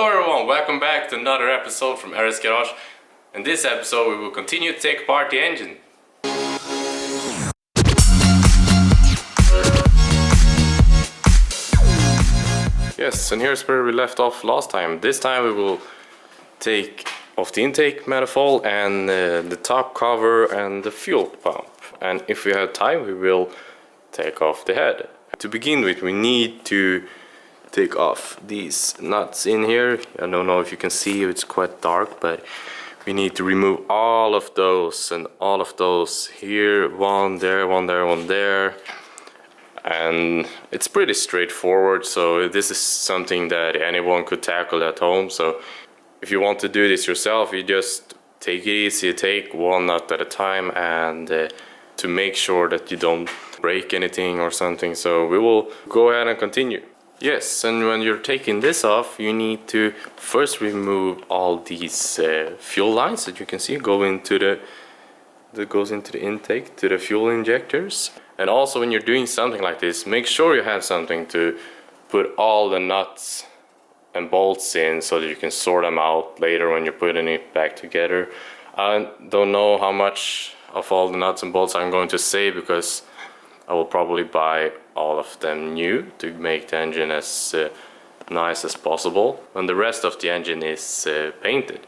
Hello everyone, welcome back to another episode from RS Garage. In this episode we will continue to take apart the engine. Yes, and here's where we left off last time. This time we will take off the intake manifold and the top cover and the fuel pump. And if we have time we will take off the head. To begin with, we need to take off these nuts in here. I don't know if you can see, it's quite dark, but we need to remove all of those and all of those here. One there, one there, one there. And it's pretty straightforward, so this is something that anyone could tackle at home. So if you want to do this yourself, you just take it easy, take one nut at a time, and to make sure that you don't break anything or something. So we will go ahead and continue. Yes, and when you're taking this off, you need to first remove all these fuel lines that you can see go into that goes into the intake to the fuel injectors. And also when you're doing something like this, make sure you have something to put all the nuts and bolts in so that you can sort them out later when you're putting it back together. I don't know how much of all the nuts and bolts I'm going to say, because I will probably buy all of them new to make the engine as nice as possible, and the rest of the engine is painted.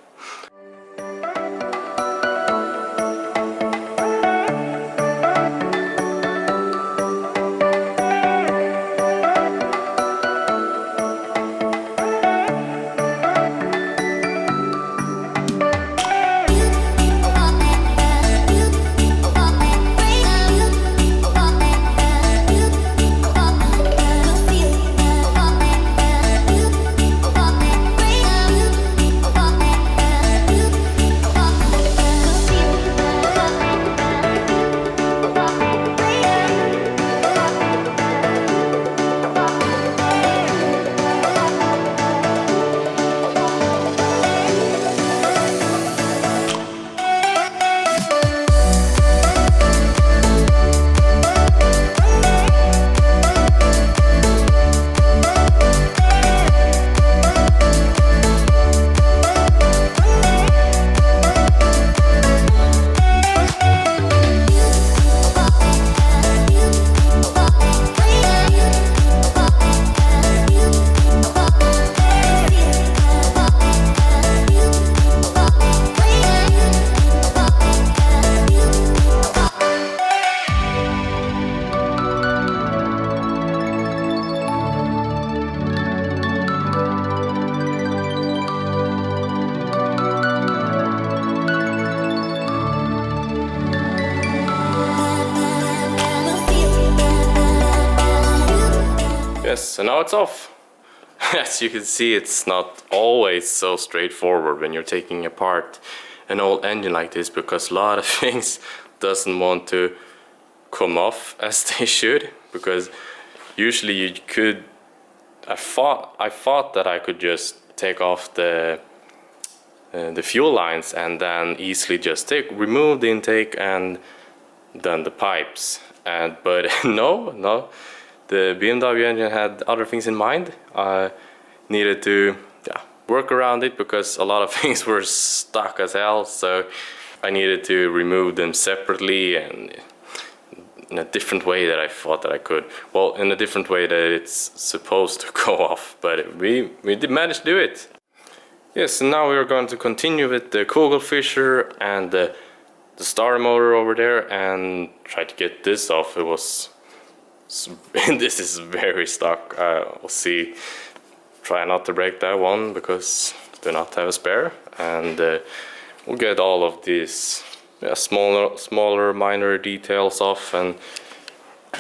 Yes, and now it's off. As you can see, it's not always so straightforward when you're taking apart an old engine like this, because a lot of things doesn't want to come off as they should, because usually you could, I thought that I could just take off the fuel lines and then easily just remove the intake and then the pipes, but no. The BMW engine had other things in mind. I needed to work around it because a lot of things were stuck as hell, so I needed to remove them separately and in a different way that I thought that I could. Well, in a different way that it's supposed to go off, but we did manage to do it. Yes, and now we are going to continue with the Kugel Fisher and the starter motor over there and try to get this off. This is very stuck. We'll see. Try not to break that one because I do not have a spare, and we'll get all of these smaller minor details off and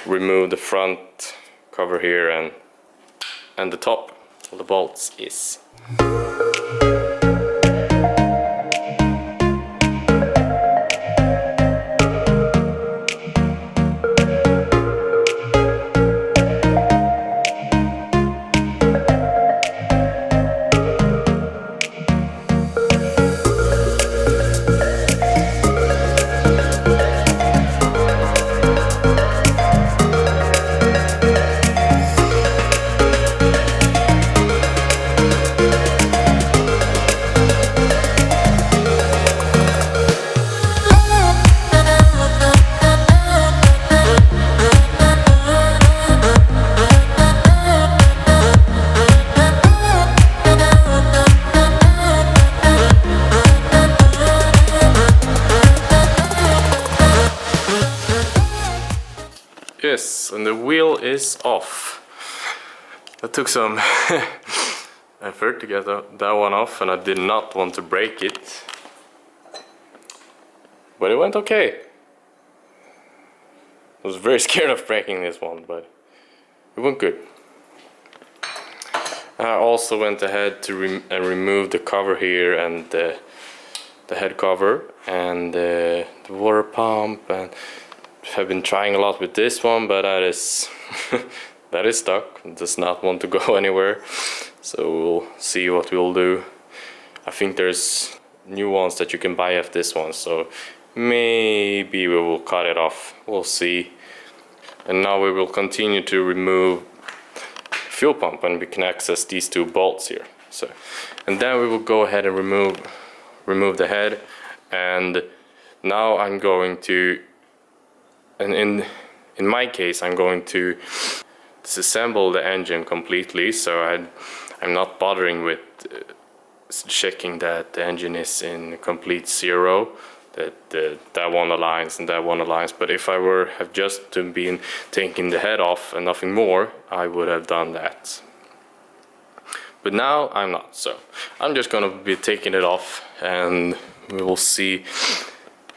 remove the front cover here and the top of the bolts is. and the wheel is off. That took some effort to get that one off, and I did not want to break it. But it went okay. I was very scared of breaking this one, but it went good. I also went ahead to remove the cover here and the head cover and the water pump, and have been trying a lot with this one, but that is that is stuck. It does not want to go anywhere. So we'll see what we'll do. I think there's new ones that you can buy of this one, so maybe we will cut it off. We'll see. And now we will continue to remove fuel pump, and we can access these two bolts here. So, and then we will go ahead and remove the head. And now I'm going to, and in my case, I'm going to disassemble the engine completely. So I'm not bothering with checking that the engine is in complete zero, that one aligns and that one aligns. But if I have just been taking the head off and nothing more, I would have done that. But now I'm not, so I'm just gonna be taking it off, and we will see.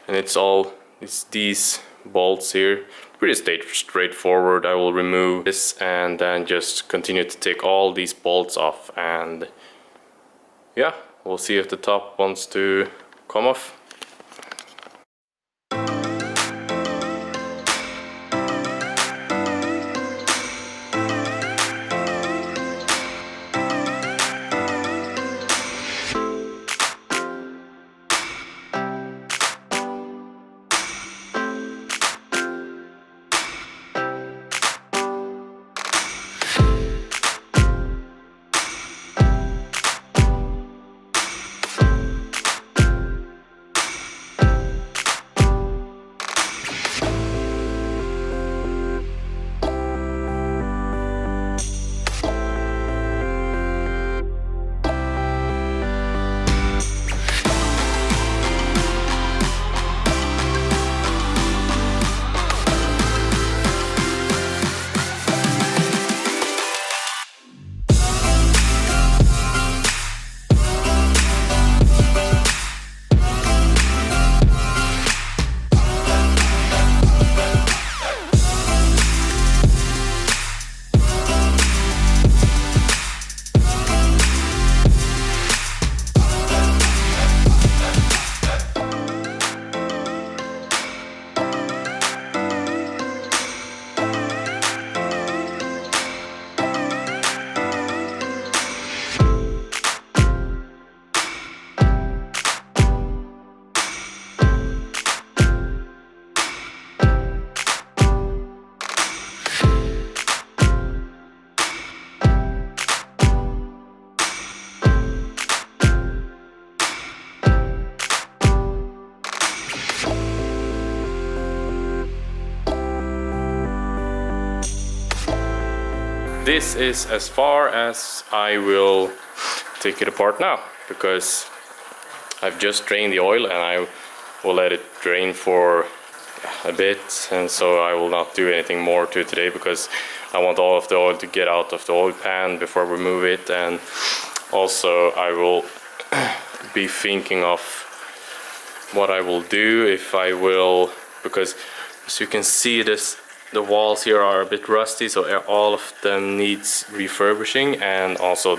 And it's these bolts here, pretty straightforward. I will remove this and then just continue to take all these bolts off, and yeah, we'll see if the top wants to come off. This is as far as I will take it apart now, because I've just drained the oil and I will let it drain for a bit, and so I will not do anything more to it today, because I want all of the oil to get out of the oil pan before we remove it. And also I will be thinking of what I will do if I will, because as you can see, the walls here are a bit rusty, so all of them needs refurbishing, and also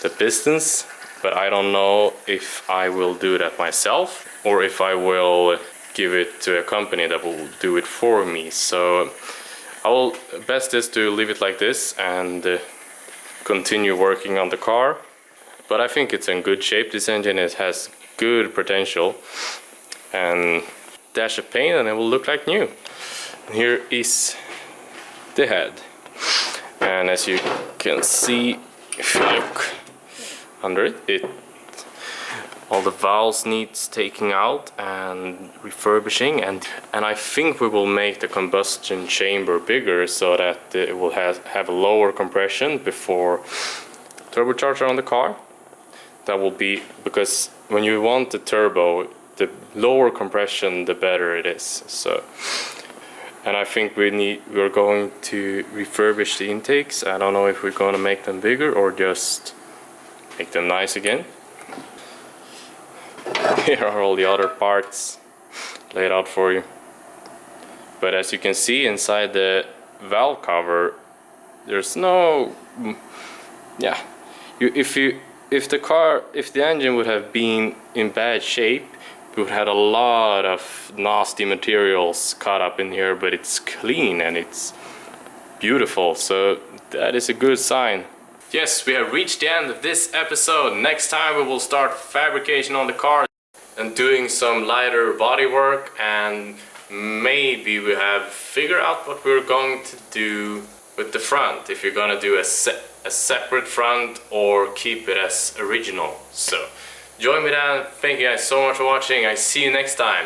the pistons. But I don't know if I will do that myself or if I will give it to a company that will do it for me. So I will best is to leave it like this and continue working on the car. But I think it's in good shape. This engine has good potential, and dash of paint and it will look like new. Here is the head, and as you can see, if you look under it, all the valves needs taking out and refurbishing, and I think we will make the combustion chamber bigger so that it will have a lower compression before turbocharger on the car. That will be because when you want the turbo, the lower compression the better it is. So, And I think we're going to refurbish the intakes. I don't know if we're going to make them bigger or just make them nice again. Here are all the other parts laid out for you. But as you can see inside the valve cover, there's no, yeah, if the engine would have been in bad shape, we would have had a lot of nasty materials caught up in here, but it's clean and it's beautiful, so that is a good sign. Yes, we have reached the end of this episode. Next time we will start fabrication on the car and doing some lighter body work, and maybe we have figured out what we're going to do with the front, if you're gonna do a separate front or keep it as original. So join me then. Thank you guys so much for watching. I see you next time.